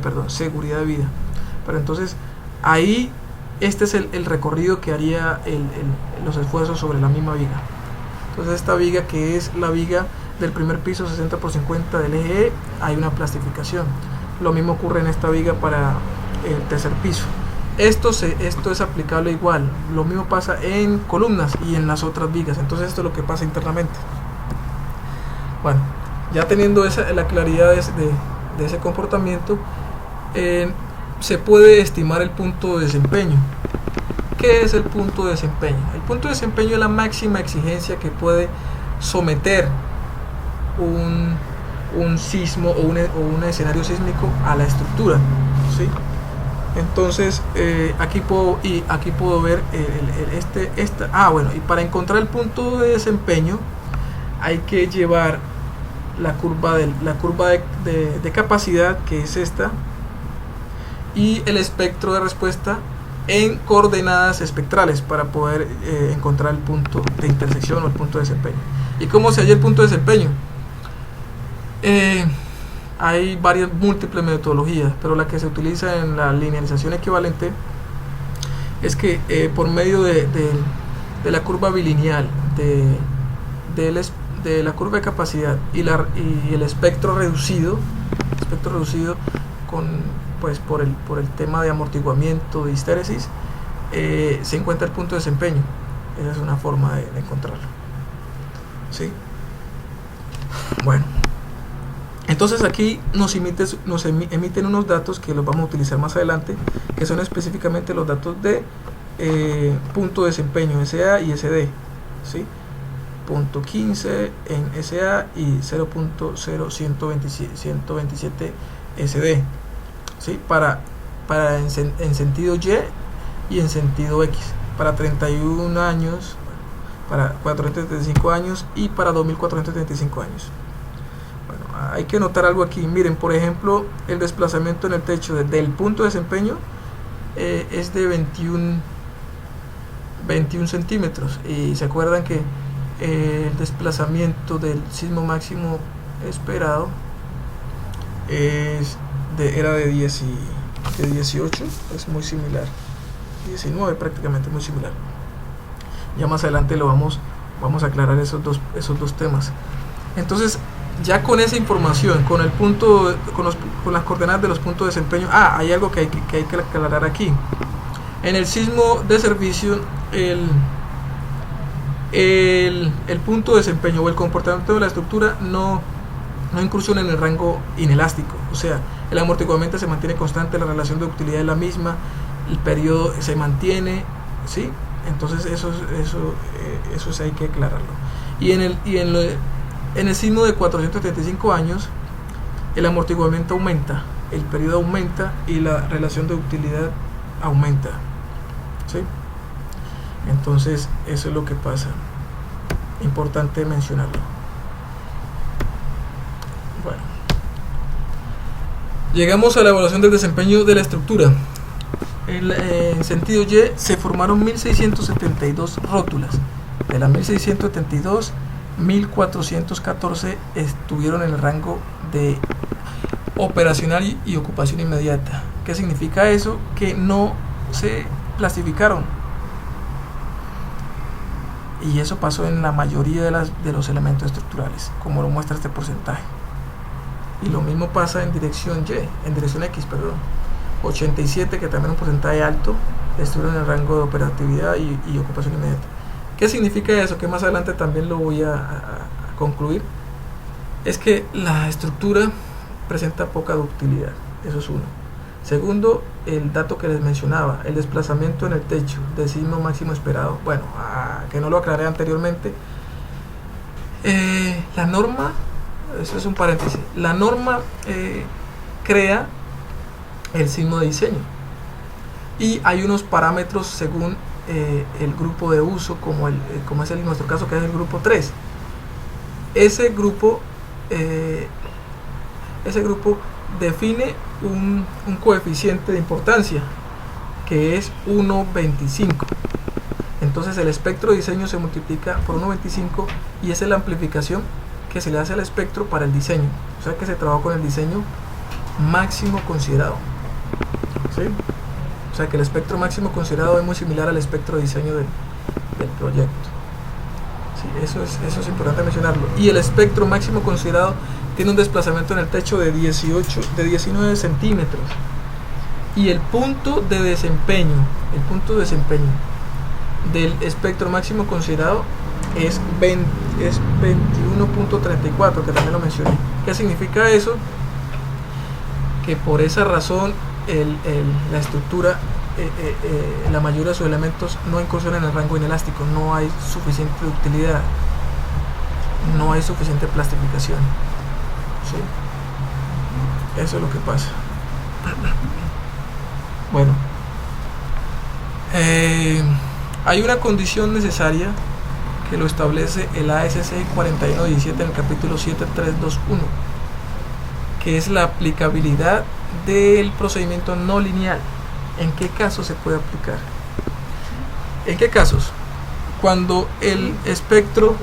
Speaker 1: Pero entonces ahí este es el recorrido que haría los esfuerzos sobre la misma viga. Entonces esta viga, que es la viga del primer piso 60x50 del eje E, hay una plastificación. Lo mismo ocurre en esta viga para el tercer piso. Esto es aplicable igual. Lo mismo pasa en columnas y en las otras vigas. Entonces esto es lo que pasa internamente. Bueno, ya teniendo la claridad de ese comportamiento, se puede estimar el punto de desempeño. ¿Qué es el punto de desempeño? El punto de desempeño es la máxima exigencia que puede someter un sismo o un escenario sísmico a la estructura, ¿sí? Entonces aquí puedo ver bueno, y para encontrar el punto de desempeño hay que llevar la curva de capacidad, que es esta, y el espectro de respuesta en coordenadas espectrales para poder encontrar el punto de intersección o el punto de desempeño. ¿Y cómo se halla el punto de desempeño? Hay múltiples metodologías, pero la que se utiliza en la linealización equivalente es que por medio de la curva bilineal de la curva de capacidad y el espectro reducido por el tema de amortiguamiento, de histéresis, se encuentra el punto de desempeño. Esa es una forma de encontrarlo, ¿sí? Bueno, entonces aquí nos emiten unos datos que los vamos a utilizar más adelante, que son específicamente los datos de punto de desempeño SA y SD, ¿sí? Punto 15 en SA y 0.0127 SD, ¿sí? Para en sentido Y y en sentido X, para 31 años, para 435 años y para 2435 años. Bueno, hay que notar algo aquí. Miren, por ejemplo, el desplazamiento en el techo del punto de desempeño es de 21 centímetros, y se acuerdan que el desplazamiento del sismo máximo esperado era de 18, es muy similar, 19 prácticamente, muy similar. Ya más adelante vamos a aclarar esos dos temas. Entonces, ya con esa información, con el punto, con las coordenadas de los puntos de desempeño, hay algo que hay que aclarar aquí. En el sismo de servicio, el punto de desempeño o el comportamiento de la estructura no incursiona en el rango inelástico, o sea, el amortiguamiento se mantiene constante, la relación de ductilidad es la misma, el periodo se mantiene, ¿sí? Entonces eso sí hay que aclararlo. Y en el sismo de 435 años, el amortiguamiento aumenta, el periodo aumenta y la relación de ductilidad aumenta, ¿sí? Entonces eso es lo que pasa, importante mencionarlo. Bueno, llegamos a la evaluación del desempeño de la estructura. En sentido Y se formaron 1672 rótulas. De las 1672, 1414 estuvieron en el rango de operacional y ocupación inmediata. ¿Qué significa eso? Que no se plastificaron. Y eso pasó en la mayoría de los elementos estructurales, como lo muestra este porcentaje. Y lo mismo pasa en dirección X, perdón. 87, que también es un porcentaje alto, estuvieron en el rango de operatividad y ocupación inmediata. ¿Qué significa eso? Que más adelante también lo voy a concluir. Es que la estructura presenta poca ductilidad, eso es uno. Segundo, el dato que les mencionaba, el desplazamiento en el techo del sismo máximo esperado. Bueno, que no lo aclaré anteriormente. La norma, eso es un paréntesis, la norma crea el sismo de diseño y hay unos parámetros según el grupo de uso, como es en nuestro caso, que es el grupo 3. Ese grupo define un coeficiente de importancia que es 1.25. Entonces el espectro de diseño se multiplica por 1.25 y esa es la amplificación que se le hace al espectro para el diseño. O sea que se trabaja con el diseño máximo considerado, ¿sí? O sea que el espectro máximo considerado es muy similar al espectro de diseño del proyecto. Sí, eso es importante mencionarlo. Y el espectro máximo considerado tiene un desplazamiento en el techo de 19 centímetros. Y el punto de desempeño del espectro máximo considerado es 21.34, que también lo mencioné. ¿Qué significa eso? Que por esa razón la estructura, la mayoría de sus elementos no incursionan en el rango inelástico, no hay suficiente ductilidad, no hay suficiente plastificación, ¿sí? Eso es lo que pasa. Bueno, hay una condición necesaria que lo establece el ASC 4117 en el capítulo 7321, que es la aplicabilidad del procedimiento no lineal. ¿En qué casos se puede aplicar? ¿En qué casos? Cuando el espectro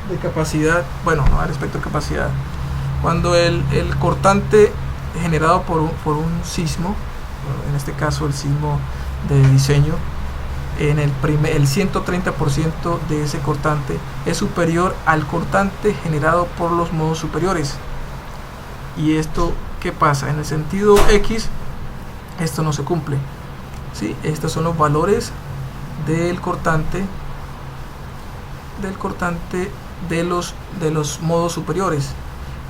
Speaker 1: de capacidad, cuando el cortante generado por un sismo, en este caso el sismo de diseño, el 130% de ese cortante es superior al cortante generado por los modos superiores. Y esto, ¿qué pasa? En el sentido X, esto no se cumple, ¿sí? Estos son los valores del cortante de los modos superiores,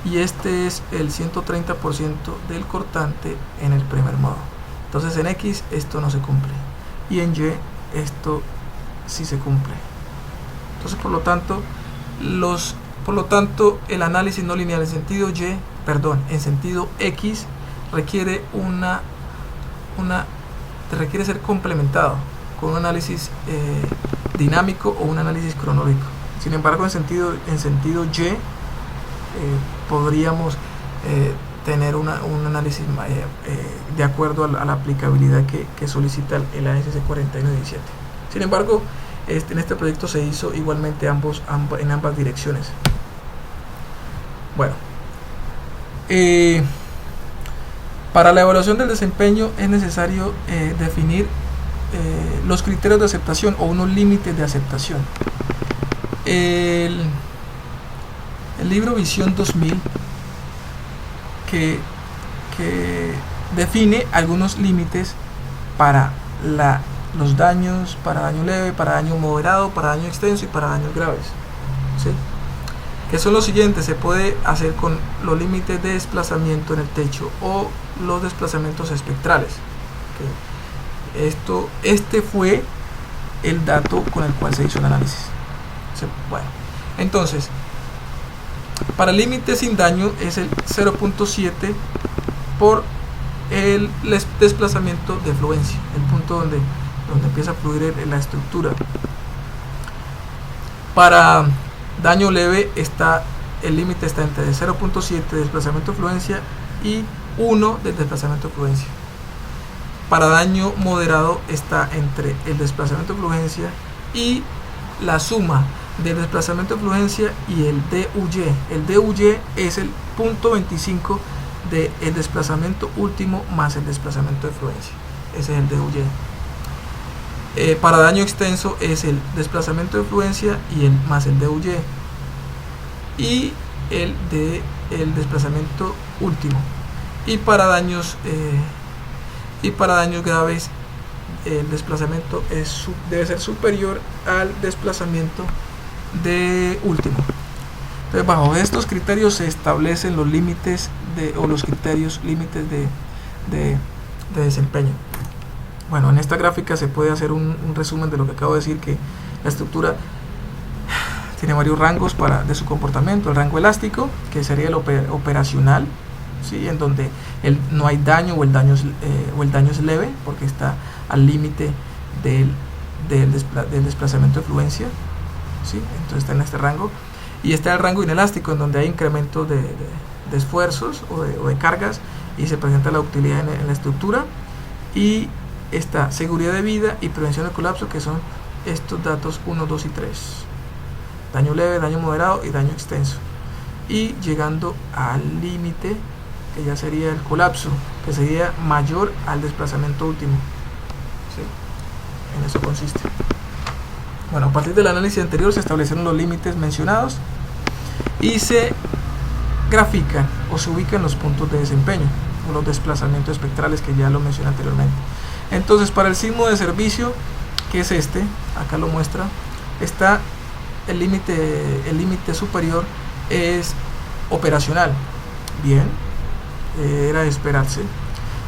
Speaker 1: y este es el 130% del cortante en el primer modo. Entonces en X esto no se cumple y en Y esto sí se cumple. Entonces por lo tanto el análisis no lineal en sentido X requiere requiere ser complementado con un análisis dinámico o un análisis cronológico. Sin embargo, en sentido Y podríamos tener un análisis de acuerdo a la aplicabilidad que solicita el ASC 4117. Sin embargo, en este proyecto se hizo igualmente en ambas direcciones. Bueno, para la evaluación del desempeño es necesario definir los criterios de aceptación o unos límites de aceptación. El libro Visión 2000 que define algunos límites para los daños, para daño leve, para daño moderado, para daño extenso y para daños graves, ¿sí? Que son los siguientes. Se puede hacer con los límites de desplazamiento en el techo o los desplazamientos espectrales. Este fue el dato con el cual se hizo el análisis. Bueno, entonces para el límite sin daño es el 0.7 por el desplazamiento de fluencia, el punto donde empieza a fluir la estructura. Para daño leve el límite está entre 0.7 de desplazamiento de fluencia y 1 del desplazamiento de fluencia. Para daño moderado está entre el desplazamiento de fluencia y la suma del desplazamiento de fluencia y el DUY. El DUY es el 0.25 del desplazamiento último más el desplazamiento de fluencia. Ese es el DUY. Para daño extenso es el desplazamiento de fluencia más el DUY y el desplazamiento último. Y para daños graves el desplazamiento debe ser superior al desplazamiento de último. Entonces, bajo estos criterios se establecen los límites límites de desempeño. Bueno, en esta gráfica se puede hacer un resumen de lo que acabo de decir, que la estructura tiene varios rangos de su comportamiento. El rango elástico, que sería el operacional, ¿sí? En donde no hay daño o el daño es leve, porque está al límite del desplazamiento de fluencia, ¿sí? Entonces está en este rango. Y está el rango inelástico, en donde hay incremento de esfuerzos o de cargas y se presenta la utilidad en la estructura. Y está seguridad de vida y prevención de colapso, que son estos datos 1, 2 y 3. Daño leve, daño moderado y daño extenso. Y llegando al límite, que ya sería el colapso, que sería mayor al desplazamiento último, ¿sí? En eso consiste. Bueno, a partir del análisis anterior se establecieron los límites mencionados y se grafican o se ubican los puntos de desempeño o los desplazamientos espectrales, que ya lo mencioné anteriormente. Entonces, para el sismo de servicio, que es acá lo muestra, está el límite superior es operacional. Bien, era de esperarse.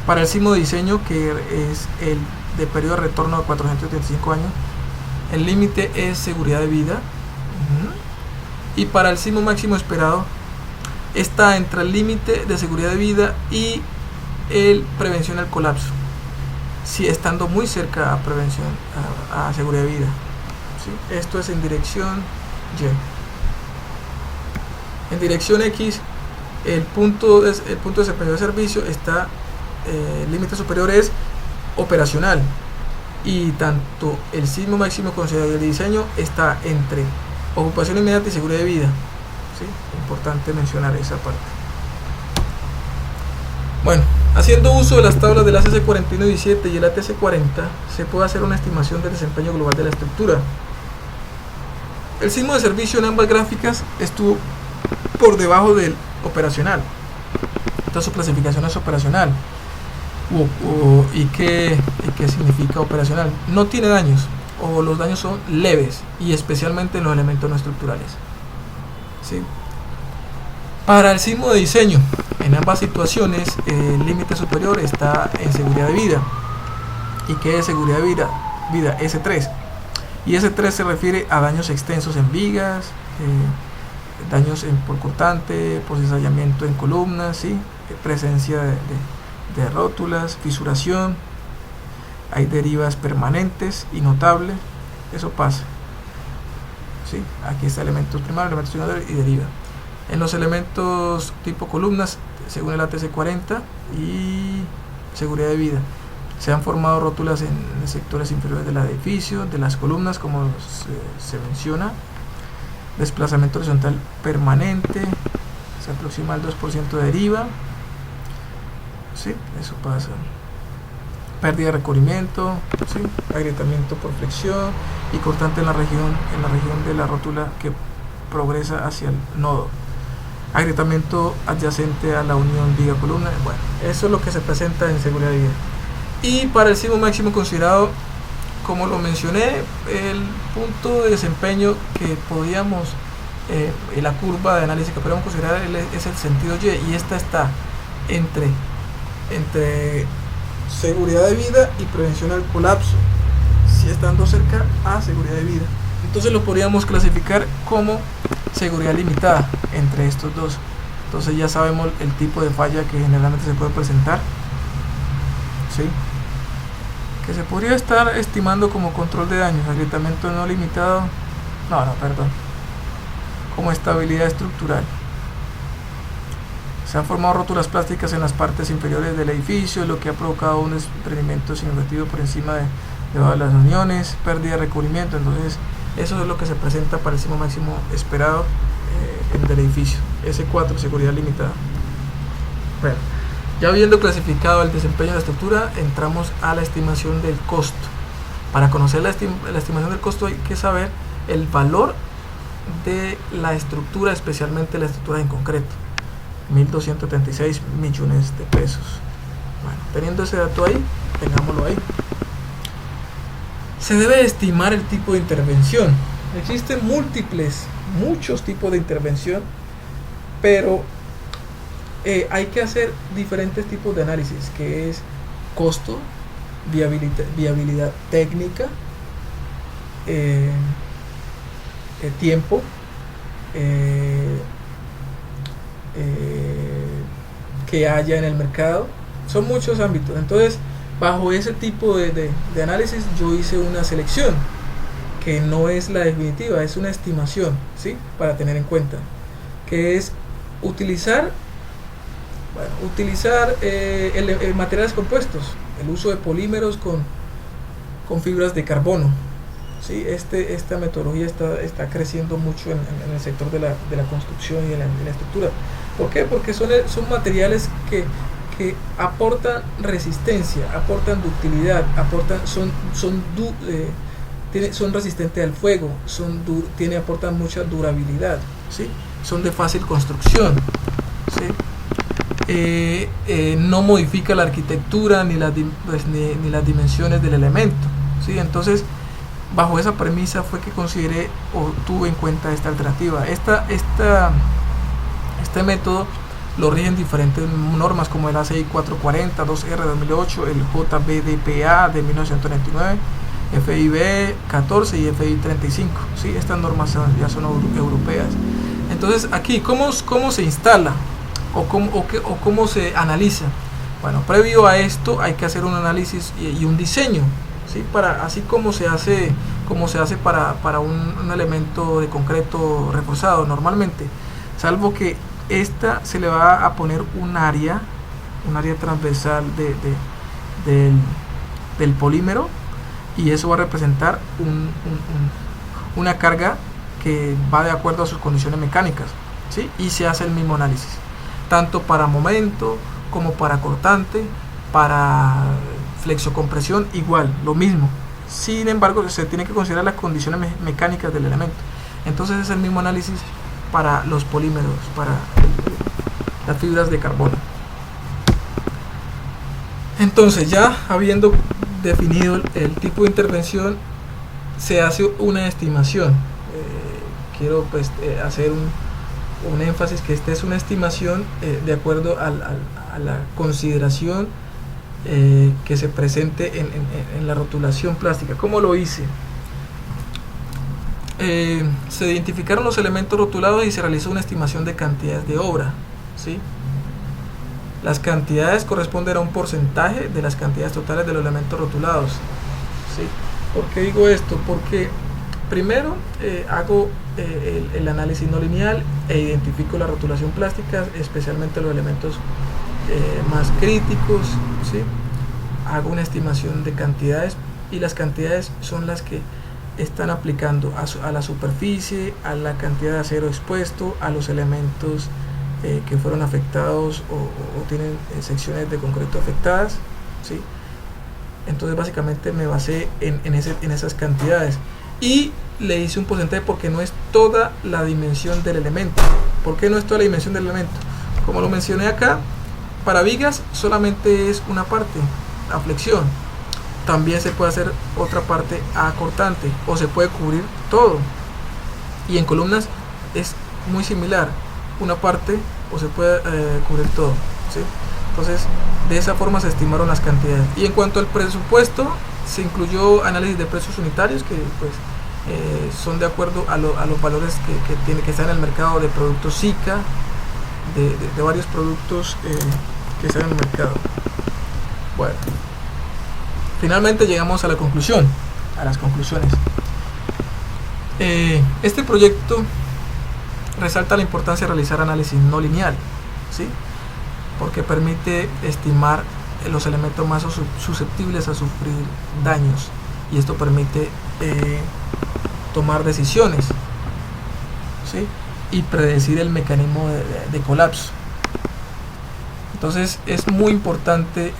Speaker 1: Para el sismo de diseño, que es el de periodo de retorno de 435 años, el límite es seguridad de vida. Y para el sismo máximo esperado está entre el límite de seguridad de vida y el prevención al colapso, si estando muy cerca a prevención a seguridad de vida, ¿sí? Esto es en dirección Y. En dirección X, el punto de desempeño de servicio está, el límite superior es operacional, y tanto el sismo máximo considerado y el diseño está entre ocupación inmediata y seguridad de vida, ¿sí? Importante mencionar esa parte. Bueno, haciendo uso de las tablas del ASC 4117 y el ATC 40, se puede hacer una estimación del desempeño global de la estructura. El sismo de servicio en ambas gráficas estuvo por debajo del operacional. Entonces su clasificación es operacional. ¿Y qué significa operacional? No tiene daños, o los daños son leves, y especialmente en los elementos no estructurales. ¿sí? Para el sismo de diseño, en ambas situaciones el límite superior está en seguridad de vida. ¿Y qué es seguridad de vida? S3. Y S3 se refiere a daños extensos en vigas, daños por cortante, por cizallamiento en columnas, ¿sí? Presencia de rótulas, fisuración, hay derivas permanentes y notables, eso pasa, ¿sí? Aquí está elementos primarios, elementos secundarios y deriva. En los elementos tipo columnas, según el ATC40 y seguridad de vida, se han formado rótulas en sectores inferiores del edificio, de las columnas, como se menciona. Desplazamiento horizontal permanente, se aproxima al 2% de deriva, ¿sí? Eso pasa. Pérdida de recubrimiento, ¿sí? Agrietamiento por flexión y cortante en la región de la rótula que progresa hacia el nodo. Agrietamiento adyacente a la unión viga-columna. Bueno, eso es lo que se presenta en seguridad de vida. Y para el sismo máximo considerado, como lo mencioné, el punto de desempeño que podíamos, la curva de análisis que podríamos considerar es el sentido Y, y esta está entre seguridad de vida y prevención al colapso, si estando cerca a seguridad de vida. Entonces lo podríamos clasificar como seguridad limitada entre estos dos. Entonces ya sabemos el tipo de falla que generalmente se puede presentar, ¿sí? Que se podría estar estimando como control de daños, agrietamiento no limitado, como estabilidad estructural. Se han formado rótulas plásticas en las partes inferiores del edificio, lo que ha provocado un desprendimiento significativo por encima de las uniones, pérdida de recubrimiento. Entonces eso es lo que se presenta para el sismo máximo esperado en el edificio. S4, seguridad limitada. Bueno, ya habiendo clasificado el desempeño de la estructura, entramos a la estimación del costo. Para conocer la estimación del costo hay que saber el valor de la estructura, especialmente la estructura en concreto. 1.236 millones de pesos. Bueno, teniendo ese dato ahí, tengámoslo ahí. Se debe estimar el tipo de intervención. Existen muchos tipos de intervención, pero hay que hacer diferentes tipos de análisis, que es costo, viabilidad técnica, tiempo, que haya en el mercado. Son muchos ámbitos. Entonces, bajo ese tipo de análisis, yo hice una selección que no es la definitiva, es una estimación, ¿sí? Para tener en cuenta, que es utilizar materiales compuestos, el uso de polímeros con fibras de carbono, ¿sí? Esta metodología está creciendo mucho en el sector de la construcción y de la estructura. ¿Por qué? Porque son materiales que aportan resistencia, aportan ductilidad, son resistentes al fuego, aportan mucha durabilidad, ¿sí? Son de fácil construcción, ¿sí? No modifica la arquitectura ni las dimensiones del elemento, ¿sí? Entonces, bajo esa premisa fue que consideré o tuve en cuenta esta alternativa. Este método lo rigen diferentes normas como el ACI 440, 2R de 2008, el JBDPA de 1999, FIB 14 y FI 35, ¿sí? Estas normas ya son europeas. Entonces aquí, ¿cómo se instala o cómo se analiza? Bueno, previo a esto hay que hacer un análisis y un diseño, ¿sí? Así como se hace para un elemento de concreto reforzado normalmente, salvo que se le va a poner un área transversal del polímero, y eso va a representar una carga que va de acuerdo a sus condiciones mecánicas, ¿sí? Y se hace el mismo análisis, tanto para momento como para cortante, para flexocompresión, igual, lo mismo. Sin embargo, se tiene que considerar las condiciones mecánicas del elemento. Entonces es el mismo análisis para los polímeros, para las fibras de carbono. Entonces, ya habiendo definido el tipo de intervención, se hace una estimación. Quiero hacer un énfasis que esta es una estimación de acuerdo a la consideración que se presente en la rotulación plástica. ¿Cómo lo hice? Se identificaron los elementos rotulados y se realizó una estimación de cantidades de obra, ¿sí? Las cantidades corresponden a un porcentaje de las cantidades totales de los elementos rotulados, ¿sí? ¿Por qué digo esto? Porque primero hago el análisis no lineal e identifico la rotulación plástica, especialmente los elementos más críticos, ¿sí? Hago una estimación de cantidades y las cantidades son las que están aplicando a la superficie, a la cantidad de acero expuesto, a los elementos que fueron afectados o tienen secciones de concreto afectadas, ¿sí? Entonces básicamente me basé en esas cantidades y le hice un porcentaje porque no es toda la dimensión del elemento. ¿Por qué no es toda la dimensión del elemento? Como lo mencioné acá, para vigas solamente es una parte, la flexión. También se puede hacer otra parte acortante o se puede cubrir todo. Y en columnas es muy similar, una parte o se puede cubrir todo, ¿sí? Entonces de esa forma se estimaron las cantidades. Y en cuanto al presupuesto, se incluyó análisis de precios unitarios que pues son de acuerdo a los valores que están en el mercado de productos SICA, de varios productos que están en el mercado. Bueno, finalmente llegamos a la conclusión, a las conclusiones. Este proyecto resalta la importancia de realizar análisis no lineal, ¿sí? Porque permite estimar los elementos más susceptibles a sufrir daños y esto permite tomar decisiones, ¿sí? Y predecir el mecanismo de colapso. Entonces es muy importante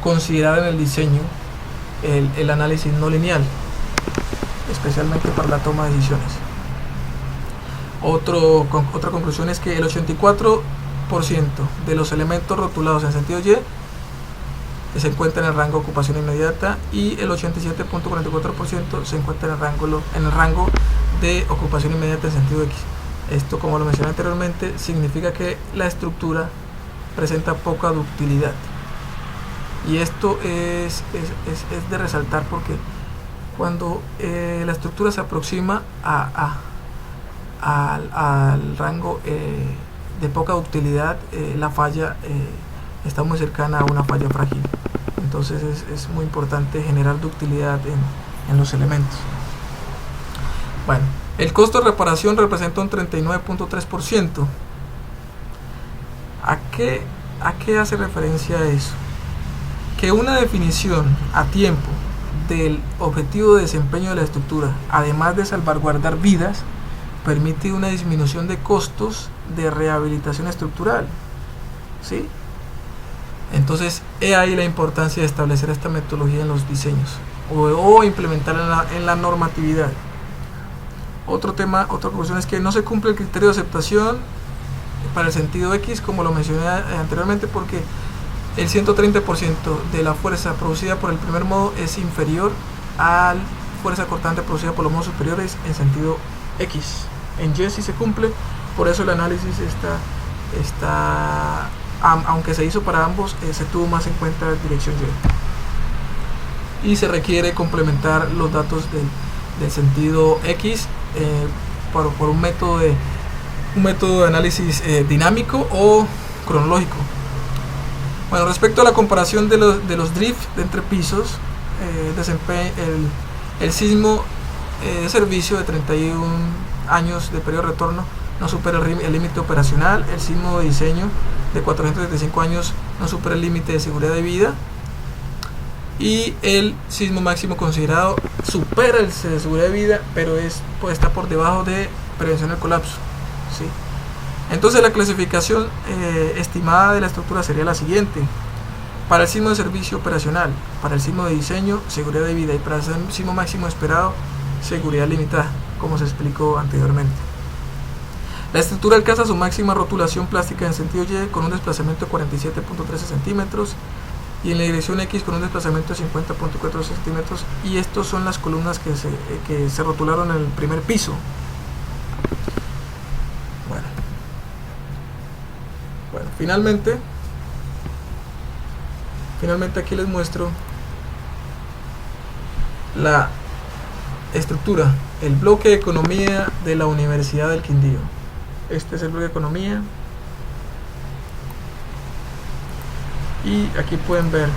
Speaker 1: considerar en el diseño el análisis no lineal, especialmente para la toma de decisiones. Otra conclusión es que el 84% de los elementos rotulados en sentido Y se encuentra en el rango de ocupación inmediata y el 87.44% se encuentra en el rango de ocupación inmediata en sentido X. Esto, como lo mencioné anteriormente, significa que la estructura presenta poca ductilidad. Y esto es de resaltar porque cuando la estructura se aproxima al rango de poca ductilidad, la falla está muy cercana a una falla frágil. Entonces es muy importante generar ductilidad en los elementos. Bueno, el costo de reparación representa un 39.3%. ¿A qué hace referencia a eso? Que una definición a tiempo del objetivo de desempeño de la estructura, además de salvaguardar vidas, permite una disminución de costos de rehabilitación estructural, ¿sí? Entonces, he ahí la importancia de establecer esta metodología en los diseños o implementarla en la normatividad. Otra conclusión es que no se cumple el criterio de aceptación para el sentido X, como lo mencioné anteriormente, porque el 130% de la fuerza producida por el primer modo es inferior a la fuerza cortante producida por los modos superiores en sentido X. En Y sí se cumple, por eso el análisis está aunque se hizo para ambos, se tuvo más en cuenta la dirección Y. Y se requiere complementar los datos del sentido X por un método de análisis dinámico o cronológico. Bueno, respecto a la comparación de los drift de entre pisos, el sismo de servicio de 31 años de periodo de retorno no supera el límite operacional. El sismo de diseño de 475 años no supera el límite de seguridad de vida. Y el sismo máximo considerado supera el de seguridad de vida, pero está por debajo de prevención del colapso, ¿sí? Entonces la clasificación estimada de la estructura sería la siguiente: para el sismo de servicio operacional, para el sismo de diseño, seguridad de vida, y para el sismo máximo esperado, seguridad limitada, como se explicó anteriormente. La estructura alcanza su máxima rotulación plástica en sentido Y con un desplazamiento de 47.13 centímetros y en la dirección X con un desplazamiento de 50.4 centímetros, y estos son las columnas que se rotularon en el primer piso. Bueno, finalmente aquí les muestro la estructura, el bloque de economía de la Universidad del Quindío. Este es el bloque de economía, y aquí pueden ver,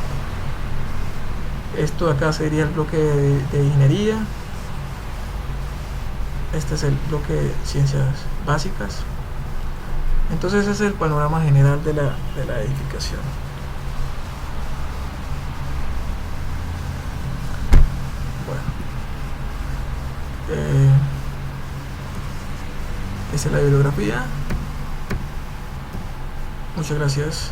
Speaker 1: esto de acá sería el bloque de ingeniería, este es el bloque de ciencias básicas. Entonces ese es el panorama general de la edificación. Esta es la bibliografía. Muchas gracias.